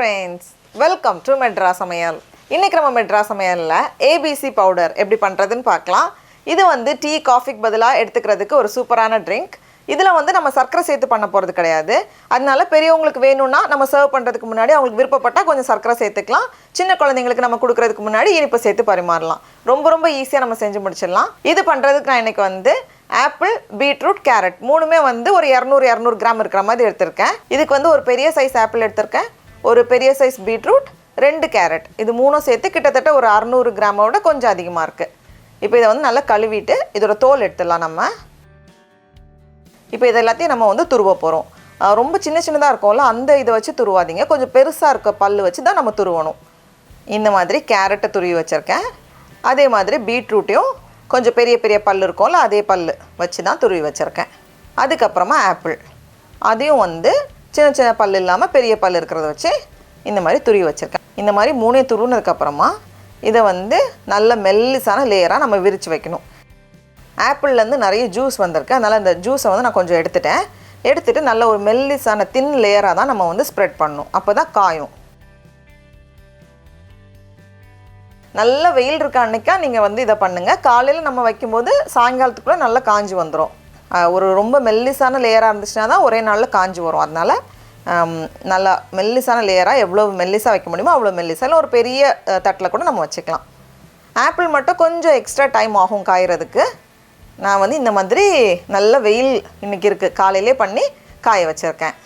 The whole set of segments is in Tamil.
friends, welcome to மெட்ராஸ் சமையல். இன்னைக்கு நம்ம மெட்ராஸ் சமையல்ல ABC பவுடர் எப்படி பண்றதுன்னு பார்க்கலாம். இது வந்து டீ காஃபிக்கு பதிலா எடுத்துக்கிறதுக்கு ஒரு சூப்பரான ட்ரிங்க். இதுல வந்து நம்ம சர்க்கரை சேர்த்து பண்ண போறது கிடையாது. அதனால பெரியவங்களுக்கு வேணும்னா நம்ம சர்வ் பண்றதுக்கு முன்னாடி அவங்களுக்கு விருப்பப்பட்டா கொஞ்சம் சர்க்கரை சேர்த்துக்கலாம். சின்ன குழந்தைங்களுக்கு நம்ம கொடுக்கிறதுக்கு முன்னாடி இனிப்பு சேர்த்து பரிமாறலாம். ரொம்ப ஈஸியா நம்ம செஞ்சு முடிச்சிடலாம். இது பண்றதுக்கு நான் இன்னைக்கு வந்து ஆப்பிள், பீட்ரூட், கேரட் மூணுமே வந்து ஒரு 200 கிராம் இருக்கிற மாதிரி எடுத்திருக்கேன். இதுக்கு வந்து ஒரு பெரிய சைஸ் ஆப்பிள் எடுத்திருக்கேன், ஒரு பெரிய சைஸ் பீட்ரூட், 2 கேரட், இது மூணும் சேர்த்து கிட்டத்தட்ட ஒரு 600 கிராமோட கொஞ்சம் அதிகமாக இருக்குது. இப்போ இதை வந்து நல்லா கழுவிட்டு இதோட தோல் எடுத்துடலாம் நம்ம. இப்போ இது எல்லாத்தையும் நம்ம வந்து துருவ போகிறோம். ரொம்ப சின்னதாக இருக்கும்ல, அந்த இதை வச்சு துருவாதீங்க, கொஞ்சம் பெருசாக இருக்க பல் வச்சு தான் நம்ம துருவணும். இந்த மாதிரி கேரட்டை துருவி வச்சுருக்கேன். அதே மாதிரி பீட்ரூட்டையும் கொஞ்சம் பெரிய பல் இருக்கும்ல, அதே பல் வச்சு தான் துருவி வச்சுருக்கேன். அதுக்கப்புறமா ஆப்பிள், அதையும் வந்து சின்ன பல் இல்லாமல் பெரிய பல் இருக்கிறத வச்சு இந்த மாதிரி துருவி வச்சுருக்கேன். இந்த மாதிரி மூணே துருவினதுக்கப்புறமா இதை வந்து நல்ல மெல்லிசான லேயராக நம்ம விரித்து வைக்கணும். ஆப்பிள்லேருந்து நிறைய ஜூஸ் வந்திருக்கு, அதனால் இந்த ஜூஸை வந்து நான் கொஞ்சம் எடுத்துகிட்டு நல்ல ஒரு மெல்லிசான தின் லேயராக தான் நம்ம வந்து ஸ்ப்ரெட் பண்ணணும். அப்போ தான் காயும். நல்ல வெயில் இருக்க அன்னைக்கா நீங்கள் வந்து இதை பண்ணுங்கள். காலையில் நம்ம வைக்கும்போது சாயங்காலத்துக்குள்ளே நல்லா காஞ்சி வந்துடும். ஒரு ரொம்ப மெல்லிசான லேயராக இருந்துச்சுன்னா தான் ஒரே நாளில் காஞ்சி வரும். அதனால் நல்லா மெல்லிசான லேயராக எவ்வளோ மெல்லிசாக வைக்க முடியுமோ அவ்வளோ மெல்லிசாக, இல்லை ஒரு பெரிய தட்டில் கூட நம்ம வச்சுக்கலாம். ஆப்பிள் மட்டும் கொஞ்சம் எக்ஸ்ட்ரா டைம் ஆகும் காயறதுக்கு. நான் வந்து இந்த மாதிரி நல்ல வெயில் இன்றைக்கி இருக்குது, காலையிலே பண்ணி காய வச்சுருக்கேன்.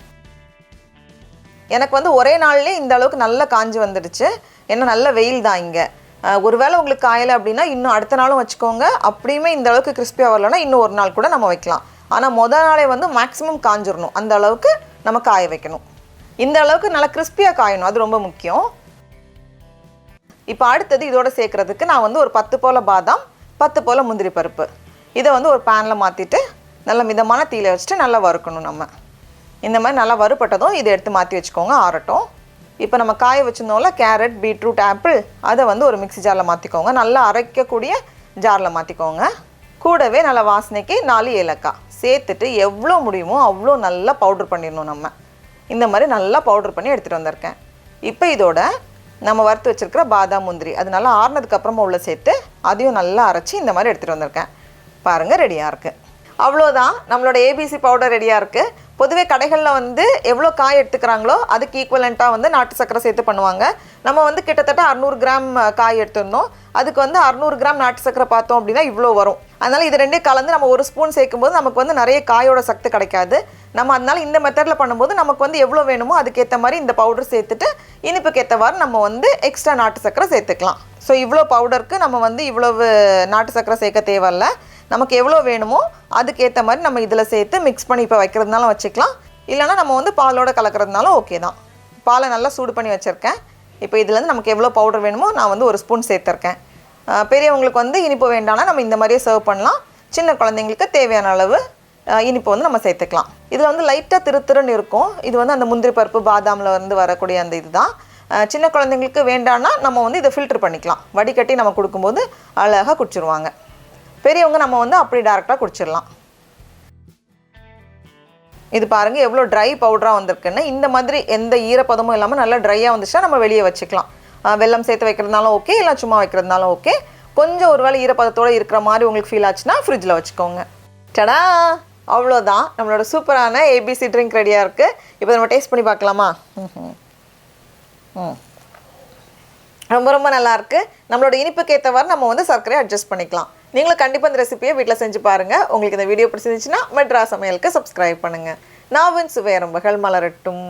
எனக்கு வந்து ஒரே நாள்லேயே இந்த அளவுக்கு நல்லா காஞ்சி வந்துடுச்சு. ஏன்னா நல்ல வெயில் தான் இங்கே. ஒருவேளை உங்களுக்கு காயலை அப்படின்னா இன்னும் அடுத்த நாளும் வச்சுக்கோங்க. அப்படியுமே இந்த அளவுக்கு கிறிஸ்பியாக வரலன்னா இன்னும் ஒரு நாள் கூட நம்ம வைக்கலாம். ஆனால் மொதல் நாளே வந்து மேக்ஸிமம் காஞ்சிடணும், அந்த அளவுக்கு நம்ம காய வைக்கணும். இந்த அளவுக்கு நல்லா கிறிஸ்பியாக காயணும், அது ரொம்ப முக்கியம். இப்போ அடுத்தது இதோட சேர்க்குறதுக்கு நான் வந்து ஒரு 10 போல் பாதாம், 10 போல் முந்திரி பருப்பு, இதை வந்து ஒரு பேனில் மாற்றிட்டு நல்ல மிதமான தீயில வச்சுட்டு நல்லா வறுக்கணும். நம்ம இந்த மாதிரி நல்லா வறுப்பட்டதும் இதை எடுத்து மாற்றி வச்சுக்கோங்க, ஆறட்டும். இப்போ நம்ம காய வச்சுருந்தோம்ல கேரட், பீட்ரூட், ஆப்பிள், அதை வந்து ஒரு மிக்ஸி ஜாரில் மாற்றிக்கோங்க. நல்லா அரைக்கக்கூடிய ஜாரில் மாற்றிக்கோங்க. கூடவே நல்லா வாசனைக்கு 4 ஏலக்காய் சேர்த்துட்டு எவ்வளோ முடியுமோ அவ்வளோ நல்லா பவுட்ரு பண்ணிடணும். நம்ம இந்த மாதிரி நல்லா பவுட்ரு பண்ணி எடுத்துகிட்டு வந்திருக்கேன். இப்போ இதோட நம்ம வறுத்து வச்சுருக்கிற பாதாம், முந்திரி, அது நல்லா ஆறுனதுக்கப்புறமா உள்ள சேர்த்து அதையும் நல்லா அரைச்சி இந்த மாதிரி எடுத்துகிட்டு வந்திருக்கேன். பாருங்கள், ரெடியாக இருக்குது. அவ்வளோதான், நம்மளோட ABC பவுடர் ரெடியாக இருக்குது. பொதுவே கடைகளில் வந்து எவ்வளோ காய் எடுத்துக்கிறாங்களோ அதுக்கு ஈக்குவலண்ட்டாக வந்து நாட்டு சக்கரை சேர்த்து பண்ணுவாங்க. நம்ம வந்து கிட்டத்தட்ட 600 கிராம் காய் எடுத்துருந்தோம், அதுக்கு வந்து 600 கிராம் நாட்டு சக்கரை பார்த்தோம் அப்படின்னா இவ்வளோ வரும். அதனால் இது ரெண்டே கலந்து நம்ம ஒரு ஸ்பூன் சேர்க்கும்போது நமக்கு வந்து நிறைய காயோட சக்தி கிடைக்காது. நம்ம அதனால் இந்த மெத்தடில் பண்ணும்போது நமக்கு வந்து எவ்வளோ வேணுமோ அதுக்கேற்ற மாதிரி இந்த பவுடர் சேர்த்துட்டு இனிப்புக்கு ஏற்றவாறு நம்ம வந்து எக்ஸ்ட்ரா நாட்டு சக்கரை சேர்த்துக்கலாம். ஸோ இவ்வளோ பவுடருக்கு நம்ம வந்து இவ்வளவு நாட்டு சக்கரை சேர்க்க தேவையில்லை. நமக்கு எவ்வளோ வேணுமோ அதுக்கேற்ற மாதிரி நம்ம இதில் சேர்த்து மிக்ஸ் பண்ணி இப்போ வைக்கிறதுனாலும் வச்சுக்கலாம், இல்லைனா நம்ம வந்து பாலோட கலக்கிறதுனாலும் ஓகே தான். பாலை நல்லா சூடு பண்ணி வச்சுருக்கேன். இப்போ இதுலேருந்து நமக்கு எவ்வளோ பவுடர் வேணுமோ நான் வந்து ஒரு ஸ்பூன் சேர்த்துருக்கேன். பெரியவங்களுக்கு வந்து இனிப்பு வேண்டாம்னா நம்ம இந்த மாதிரியே சர்வ் பண்ணலாம். சின்ன குழந்தைங்களுக்கு தேவையான அளவு இனிப்பு வந்து நம்ம சேர்த்துக்கலாம். இதில் வந்து லைட்டாக திருன்னு இருக்கும். இது வந்து அந்த முந்திரி பருப்பு, பாதாமில் வந்து வரக்கூடிய அந்த இது தான். சின்ன குழந்தைங்களுக்கு வேண்டாம்னா நம்ம வந்து இதை ஃபில்ட்ரு பண்ணிக்கலாம். வடிகட்டி நம்ம கொடுக்கும்போது அழகாக குடிச்சிருவாங்க. பெரியவங்க நம்ம வந்து அப்படி டேரெக்டாக குடிச்சிடலாம். இது பாருங்கள் எவ்வளோ ட்ரை பவுடராக வந்திருக்குன்னு. இந்த மாதிரி எந்த ஈரப்பதமும் இல்லாமல் நல்லா ட்ரையாக வந்துச்சுன்னா நம்ம வெளியே வச்சுக்கலாம். வெல்லம் சேர்த்து வைக்கிறதுனாலும் ஓகே, இல்லை சும்மா வைக்கிறதுனாலும் ஓகே. கொஞ்சம் ஒரு வேளை ஈரப்பதத்தோடு இருக்கிற மாதிரி உங்களுக்கு ஃபீல் ஆச்சுன்னா ஃப்ரிட்ஜில் வச்சுக்கோங்க. டடா, அவ்வளோதான், நம்மளோட சூப்பரான ABC ட்ரிங்க் ரெடியாக இருக்குது. இப்போ நம்ம டேஸ்ட் பண்ணி பார்க்கலாமா? ரொம்ப நல்லாயிருக்கு. நம்மளோட இனிப்புக்கு ஏற்றவாறு நம்ம வந்து சர்க்கரையை அட்ஜஸ்ட் பண்ணிக்கலாம். நீங்களும் கண்டிப்பாக இந்த ரெசிபியை வீட்டில் செஞ்சு பாருங்கள். உங்களுக்கு இந்த வீடியோ பிடிச்சிருந்துச்சுன்னா மெட்ராஸ் சமையலுக்கு சப்ஸ்கிரைப் பண்ணுங்கள். நாவின் சுவையரம்புகள் மலரட்டும்.